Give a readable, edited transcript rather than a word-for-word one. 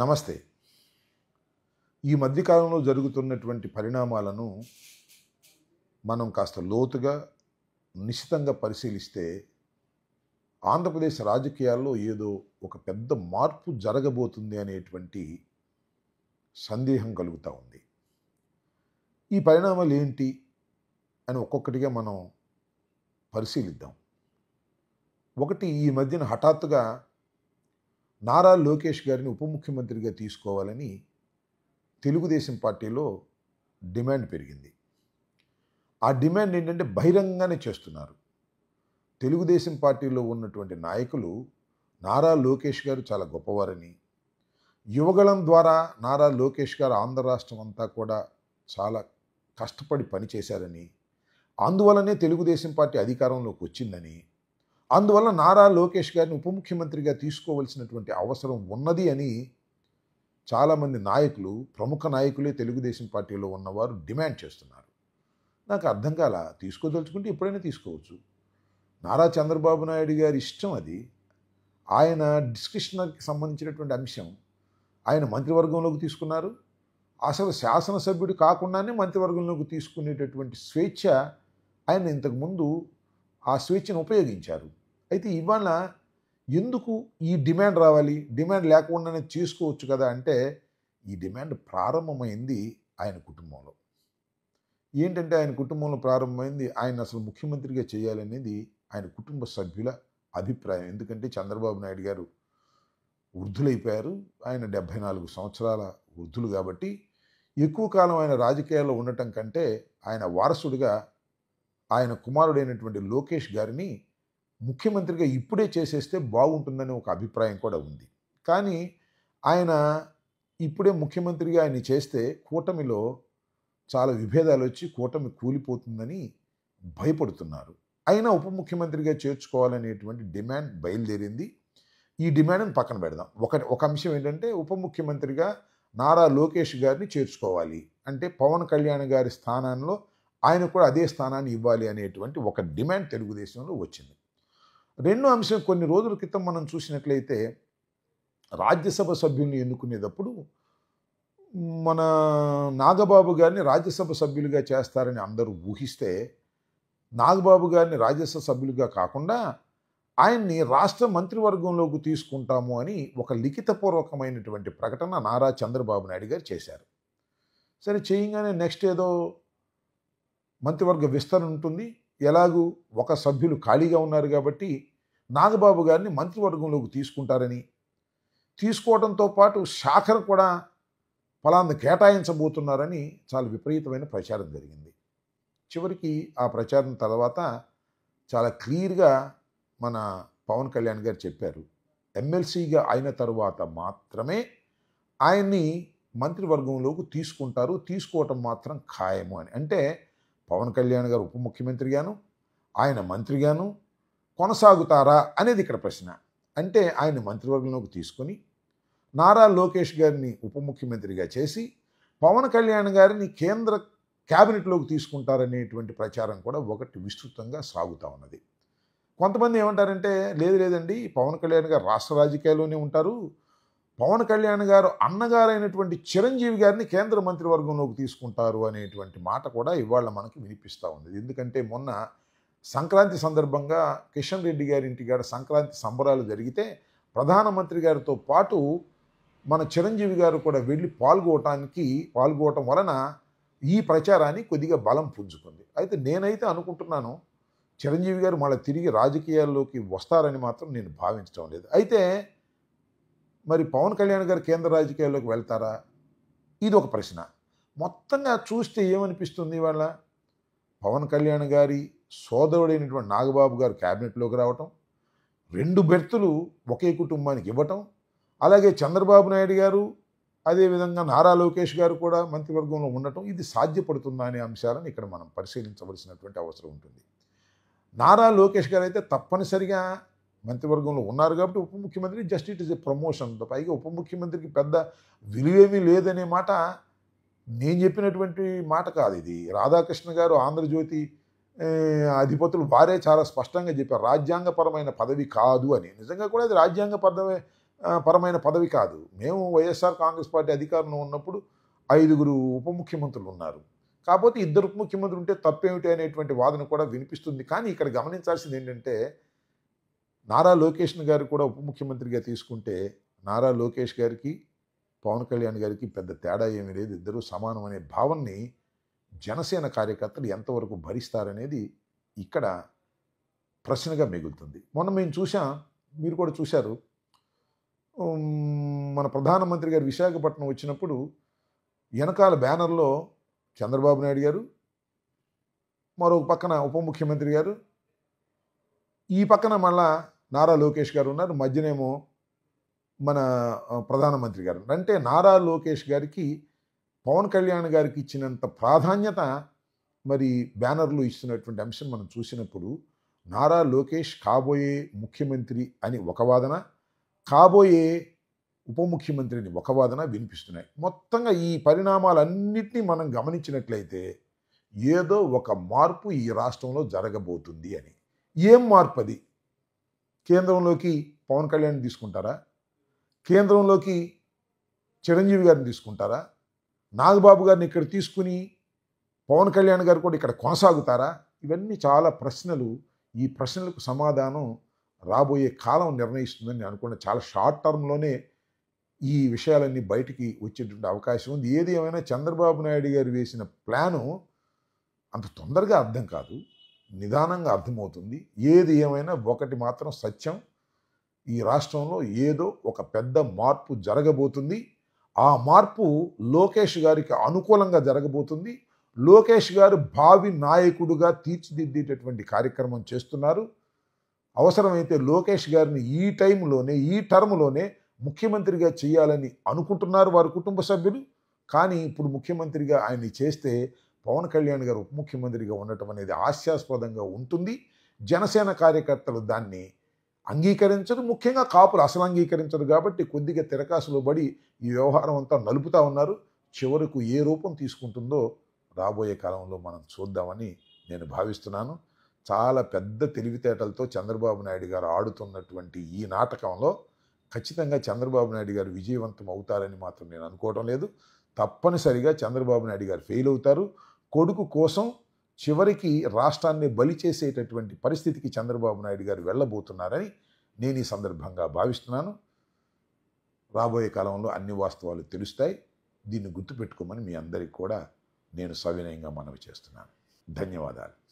నమస్తే. ఈ మధ్యకాలంలో జరుగుతున్నటువంటి పరిణామాలను మనం కాస్త లోతుగా, నిశితంగా పరిశీలిస్తే ఆంధ్రప్రదేశ్ రాజకీయాల్లో ఏదో ఒక పెద్ద మార్పు జరగబోతుంది అనేటువంటి సందేహం కలుగుతూ ఉంది. ఈ పరిణామాలు ఏంటి అని ఒక్కొక్కటిగా మనం పరిశీలిద్దాం. ఒకటి, ఈ మధ్యన హఠాత్తుగా నారా లోకేష్ గారిని ఉప ముఖ్యమంత్రిగా తీసుకోవాలని తెలుగుదేశం పార్టీలో డిమాండ్ పెరిగింది. ఆ డిమాండ్ ఏంటంటే బహిరంగంగానే చేస్తున్నారు. తెలుగుదేశం పార్టీలో ఉన్నటువంటి నాయకులు నారా లోకేష్ గారు చాలా గొప్పవారని, యువగళం ద్వారా నారా లోకేష్ గారు ఆంధ్ర రాష్ట్రం అంతా కూడా చాలా కష్టపడి పనిచేశారని, అందువల్లనే తెలుగుదేశం పార్టీ అధికారంలోకి వచ్చిందని, అందువల్ల నారా లోకేష్ గారిని ఉప ముఖ్యమంత్రిగా తీసుకోవాల్సినటువంటి అవసరం ఉన్నది అని చాలామంది నాయకులు, ప్రముఖ నాయకులే తెలుగుదేశం పార్టీలో ఉన్నవారు డిమాండ్ చేస్తున్నారు. నాకు అర్థం కాల. తీసుకోదలుచుకుంటే ఎప్పుడైనా తీసుకోవచ్చు. నారా చంద్రబాబు నాయుడు గారి ఇష్టం అది. ఆయన డిస్కషన్కి సంబంధించినటువంటి అంశం. ఆయన మంత్రివర్గంలోకి తీసుకున్నారు. అసలు శాసనసభ్యుడు కాకుండానే మంత్రివర్గంలోకి తీసుకునేటటువంటి స్వేచ్ఛ ఆయన ఇంతకుముందు ఆ స్వేచ్ఛను ఉపయోగించారు. అయితే ఇవాళ ఎందుకు ఈ డిమాండ్ రావాలి? డిమాండ్ లేకుండానే చేసుకోవచ్చు కదా అంటే, ఈ డిమాండ్ ప్రారంభమైంది ఆయన కుటుంబంలో. ఏంటంటే ఆయన కుటుంబంలో ప్రారంభమైంది, ఆయన అసలు ముఖ్యమంత్రిగా చేయాలనేది ఆయన కుటుంబ సభ్యుల అభిప్రాయం. ఎందుకంటే చంద్రబాబు నాయుడు గారు వృద్ధులైపోయారు. ఆయన 74 సంవత్సరాల వృద్ధులు కాబట్టి ఎక్కువ కాలం ఆయన రాజకీయాల్లో ఉండటం కంటే ఆయన వారసుడిగా ఆయన కుమారుడైనటువంటి లోకేష్ గారిని ముఖ్యమంత్రిగా ఇప్పుడే చేసేస్తే బాగుంటుందని ఒక అభిప్రాయం కూడా ఉంది. కానీ ఆయన ఇప్పుడే ముఖ్యమంత్రిగా ఆయన చేస్తే కూటమిలో చాలా విభేదాలు వచ్చి కూటమి కూలిపోతుందని భయపడుతున్నారు. అయినా ఉప ముఖ్యమంత్రిగా చేర్చుకోవాలనేటువంటి డిమాండ్ బయలుదేరింది. ఈ డిమాండ్ని పక్కన పెడదాం. ఒక అంశం ఏంటంటే, ఉప ముఖ్యమంత్రిగా నారా లోకేష్ గారిని చేర్చుకోవాలి అంటే పవన్ కళ్యాణ్ గారి స్థానంలో ఆయన కూడా అదే స్థానాన్ని ఇవ్వాలి అనేటువంటి ఒక డిమాండ్ తెలుగుదేశంలో వచ్చింది. రెండో అంశం, కొన్ని రోజుల క్రితం మనం చూసినట్లయితే రాజ్యసభ సభ్యుల్ని ఎన్నుకునేటప్పుడు మన నాగబాబు గారిని రాజ్యసభ సభ్యులుగా చేస్తారని అందరూ ఊహిస్తే, నాగబాబు గారిని రాజ్యసభ సభ్యులుగా కాకుండా ఆయన్ని రాష్ట్ర మంత్రివర్గంలోకి తీసుకుంటాము అని ఒక లిఖితపూర్వకమైనటువంటి ప్రకటన నారా చంద్రబాబు నాయుడు గారు చేశారు. సరే, చేయగానే నెక్స్ట్ ఏదో మంత్రివర్గ విస్తరణ ఉంటుంది, ఎలాగూ ఒక సభ్యులు ఖాళీగా ఉన్నారు కాబట్టి నాగబాబు గారిని మంత్రివర్గంలోకి తీసుకుంటారని, తీసుకోవడంతో పాటు శాఖను కూడా ఫలాన్ని కేటాయించబోతున్నారని చాలా విపరీతమైన ప్రచారం జరిగింది. చివరికి ఆ ప్రచారం తర్వాత చాలా క్లియర్గా మన పవన్ కళ్యాణ్ గారు చెప్పారు, ఎమ్మెల్సీగా అయిన తరువాత మాత్రమే ఆయన్ని మంత్రివర్గంలోకి తీసుకుంటారు, తీసుకోవటం మాత్రం ఖాయము అని. అంటే పవన్ కళ్యాణ్ గారు ఉప ముఖ్యమంత్రిగాను, ఆయన మంత్రిగాను కొనసాగుతారా అనేది ఇక్కడ ప్రశ్న. అంటే ఆయన మంత్రివర్గంలోకి తీసుకొని నారా లోకేష్ గారిని ఉప ముఖ్యమంత్రిగా చేసి పవన్ కళ్యాణ్ గారిని కేంద్ర క్యాబినెట్లోకి తీసుకుంటారనేటువంటి ప్రచారం కూడా ఒకటి విస్తృతంగా సాగుతూ ఉన్నది. కొంతమంది ఏమంటారంటే, లేదండి, పవన్ కళ్యాణ్ గారు రాష్ట్ర రాజకీయాల్లోనే ఉంటారు, పవన్ కళ్యాణ్ గారు అన్నగారైనటువంటి చిరంజీవి గారిని కేంద్ర మంత్రివర్గంలోకి తీసుకుంటారు అనేటువంటి మాట కూడా ఇవాళ మనకి వినిపిస్తూ ఉంది. ఎందుకంటే మొన్న సంక్రాంతి సందర్భంగా కిషన్ రెడ్డి గారి ఇంటికాడ సంక్రాంతి సంబరాలు జరిగితే ప్రధానమంత్రి గారితో పాటు మన చిరంజీవి గారు కూడా వెళ్ళి పాల్గొవటం వలన ఈ ప్రచారాన్ని కొద్దిగా బలం పుంజుకుంది. అయితే నేనైతే అనుకుంటున్నాను, చిరంజీవి గారు మళ్ళీ తిరిగి రాజకీయాల్లోకి వస్తారని మాత్రం నేను భావించడం లేదు. అయితే మరి పవన్ కళ్యాణ్ గారు కేంద్ర రాజకీయాల్లోకి వెళ్తారా? ఇది ఒక ప్రశ్న. మొత్తంగా చూస్తే ఏమనిపిస్తుంది, ఇవాళ పవన్ కళ్యాణ్ గారి సోదరుడైనటువంటి నాగబాబు గారు క్యాబినెట్లోకి రావటం, 2 బెర్తులు ఒకే కుటుంబానికి ఇవ్వటం, అలాగే చంద్రబాబు నాయుడు గారు అదేవిధంగా నారా లోకేష్ గారు కూడా మంత్రివర్గంలో ఉండటం, ఇది సాధ్యపడుతుందా అనే అంశాలను ఇక్కడ మనం పరిశీలించవలసినటువంటి అవసరం ఉంటుంది. నారా లోకేష్ గారు అయితే తప్పనిసరిగా మంత్రివర్గంలో ఉన్నారు కాబట్టి ఉప ముఖ్యమంత్రి just it is a promotion. పైగా ఉప ముఖ్యమంత్రికి పెద్ద విలువేమీ లేదనే మాట నేను చెప్పినటువంటి మాట కాదు. ఇది రాధాకృష్ణ గారు ఆంధ్రజ్యోతి అధిపతులు వారే చాలా స్పష్టంగా చెప్పారు, రాజ్యాంగపరమైన పదవి కాదు అని. నిజంగా కూడా అది రాజ్యాంగ పరమైన పదవి కాదు. మేము వైఎస్ఆర్ కాంగ్రెస్ పార్టీ అధికారంలో ఉన్నప్పుడు 5గురు ఉప ముఖ్యమంత్రులు ఉన్నారు. కాకపోతే 2 ఉప ముఖ్యమంత్రులు ఉంటే తప్పేమిటి అనేటువంటి వాదన కూడా వినిపిస్తుంది. కానీ ఇక్కడ గమనించాల్సింది ఏంటంటే, నారా లోకేష్ గారు కూడా ఉప ముఖ్యమంత్రిగా తీసుకుంటే, నారా లోకేష్ గారికి, పవన్ కళ్యాణ్ గారికి పెద్ద తేడా ఏమీ లేదు. ఇద్దరూ సమానం అనే భావనని జనసేన కార్యకర్తలు ఎంతవరకు భరిస్తారనేది ఇక్కడ ప్రశ్నగా మిగులుతుంది. మొన్న మేము చూసాం, మీరు కూడా చూశారు. మన ప్రధానమంత్రి గారు విశాఖపట్నం వచ్చినప్పుడు వెనకాల బ్యానర్లో చంద్రబాబు నాయుడు గారు, మరొక పక్కన ఉప ముఖ్యమంత్రి గారు, ఈ పక్కన మళ్ళా నారా లోకేష్ గారు ఉన్నారు, మధ్యనేమో మన ప్రధానమంత్రి గారు. అంటే నారా లోకేష్ గారికి పవన్ కళ్యాణ్ గారికి ఇచ్చినంత ప్రాధాన్యత మరి బ్యానర్లు ఇస్తున్నటువంటి అంశం మనం చూసినప్పుడు, నారా లోకేష్ కాబోయే ముఖ్యమంత్రి అని ఒక వాదన, కాబోయే ఉప ముఖ్యమంత్రిని ఒక వాదన వినిపిస్తున్నాయి. మొత్తంగా ఈ పరిణామాలన్నింటినీ మనం గమనించినట్లయితే ఏదో ఒక మార్పు ఈ రాష్ట్రంలో జరగబోతుంది అని. ఏం మార్పు అది? కేంద్రంలోకి పవన్ కళ్యాణ్ తీసుకుంటారా? కేంద్రంలోకి చిరంజీవి గారిని తీసుకుంటారా? నాగబాబు గారిని ఇక్కడ తీసుకుని పవన్ కళ్యాణ్ గారు కూడా ఇక్కడ కొనసాగుతారా? ఇవన్నీ చాలా ప్రశ్నలు. ఈ ప్రశ్నలకు సమాధానం రాబోయే కాలం నిర్ణయిస్తుందని నేను అనుకున్న. చాలా షార్ట్ టర్మ్లోనే ఈ విషయాలన్నీ బయటికి వచ్చేటువంటి అవకాశం ఉంది. ఏది ఏమైనా చంద్రబాబు నాయుడు గారు వేసిన ప్లాను అంత తొందరగా అర్థం కాదు, నిదానంగా అర్థమవుతుంది. ఏది ఏమైనా ఒకటి మాత్రం సత్యం, ఈ రాష్ట్రంలో ఏదో ఒక పెద్ద మార్పు జరగబోతుంది. ఆ మార్పు లోకేష్ గారికి అనుకూలంగా జరగబోతుంది. లోకేష్ గారు భావి నాయకుడుగా తీర్చిదిద్దేటటువంటి కార్యక్రమం చేస్తున్నారు. అవసరమైతే లోకేష్ గారిని ఈ టైంలోనే, ఈ టర్మ్లోనే ముఖ్యమంత్రిగా చేయాలని అనుకుంటున్నారు వారి కుటుంబ సభ్యులు. కానీ ఇప్పుడు ముఖ్యమంత్రిగా ఆయన్ని చేస్తే పవన్ కళ్యాణ్ గారు ఉప ముఖ్యమంత్రిగా ఉండటం అనేది హాస్యాస్పదంగా ఉంటుంది. జనసేన కార్యకర్తలు దాన్ని అంగీకరించరు, ముఖ్యంగా కాపులు అసలు అంగీకరించరు. కాబట్టి కొద్దిగా తిరకాసులో పడి ఈ వ్యవహారం అంతా నలుపుతా ఉన్నారు. చివరకు ఏ రూపం తీసుకుంటుందో రాబోయే కాలంలో మనం చూద్దామని నేను భావిస్తున్నాను. చాలా పెద్ద తెలివితేటలతో చంద్రబాబు నాయుడు గారు ఆడుతున్నటువంటి ఈ నాటకంలో ఖచ్చితంగా చంద్రబాబు నాయుడు గారు విజయవంతం అవుతారని మాత్రం నేను అనుకోవడం లేదు. తప్పనిసరిగా చంద్రబాబు నాయుడు గారు ఫెయిల్ అవుతారు. కొడుకు కోసం చివరికి రాష్ట్రాన్ని బలి చేసేటటువంటి పరిస్థితికి చంద్రబాబు నాయుడు గారు వెళ్ళబోతున్నారని నేను ఈ సందర్భంగా భావిస్తున్నాను. రాబోయే కాలంలో అన్ని వాస్తవాలు తెలుస్తాయి. దీన్ని గుర్తుపెట్టుకోమని మీ అందరికీ కూడా నేను సవినయంగా మనవి చేస్తున్నాను. ధన్యవాదాలు.